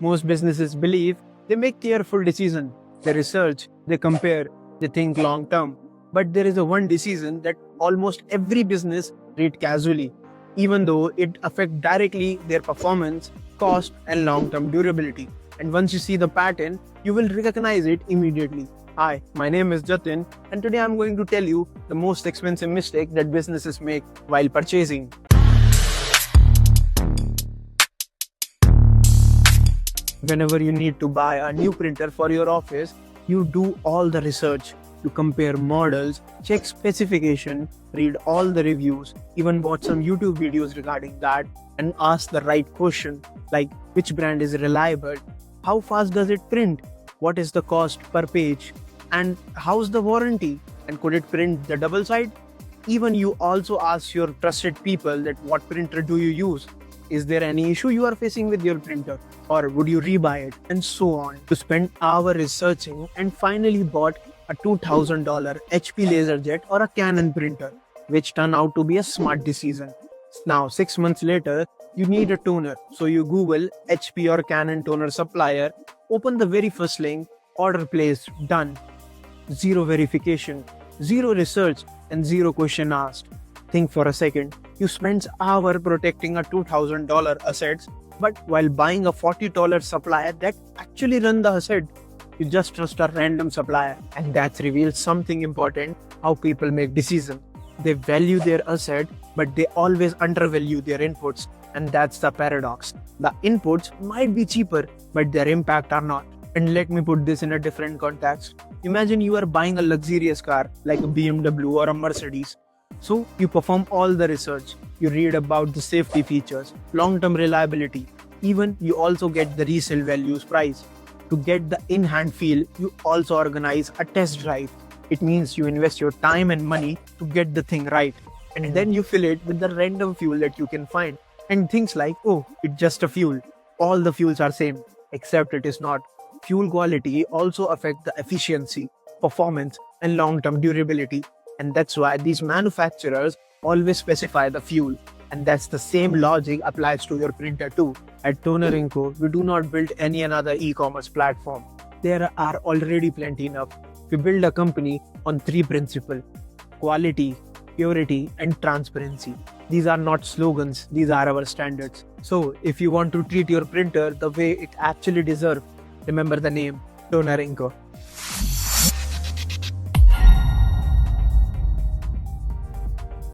Most businesses believe they make careful decisions. They research, they compare, they think long term. But there is a one decision that almost every business read casually, even though it affects directly their performance, cost, and long-term durability. And once you see the pattern, you will recognize it immediately. Hi, my name is Jatin, and today I'm going to tell you the most expensive mistake that businesses make while purchasing. Whenever you need to buy a new printer for your office, you do all the research. You compare models, check specification, read all the reviews, even watch some YouTube videos regarding that, and ask the right question like which brand is reliable, how fast does it print, what is the cost per page, and how's the warranty, and could it print the double side? Even you also ask your trusted people that what printer do you use? Is there any issue you are facing with your printer? Or would you rebuy it? And so on. To spend hours researching and finally bought a $2,000 HP LaserJet or a Canon printer, which turned out to be a smart decision. Now, 6 months later, you need a toner. So you Google HP or Canon toner supplier, open the very first link, order placed, done. Zero verification, zero research, and zero question asked. Think for a second. You spend hours protecting a $2,000 assets, but while buying a $40 supplier that actually run the asset, you just trust a random supplier. And that reveals something important, how people make decisions. They value their asset, but they always undervalue their inputs. And that's the paradox. The inputs might be cheaper, but their impact are not. And let me put this in a different context. Imagine you are buying a luxurious car like a BMW or a Mercedes. So you perform all the research, you read about the safety features, long-term reliability, even you also get the resale values price. To get the in-hand feel, you also organize a test drive. It means you invest your time and money to get the thing right. And then you fill it with the random fuel that you can find. And things like, oh, it's just a fuel. All the fuels are same, except it is not. Fuel quality also affects the efficiency, performance, and long-term durability. And that's why these manufacturers always specify the fuel. And that's the same logic applies to your printer too. At Toner Inco, we do not build any another e-commerce platform. There are already plenty enough. We build a company on 3 principles: quality, purity, and transparency. These are not slogans, these are our standards. So if you want to treat your printer the way it actually deserves, remember the name Toner Inco.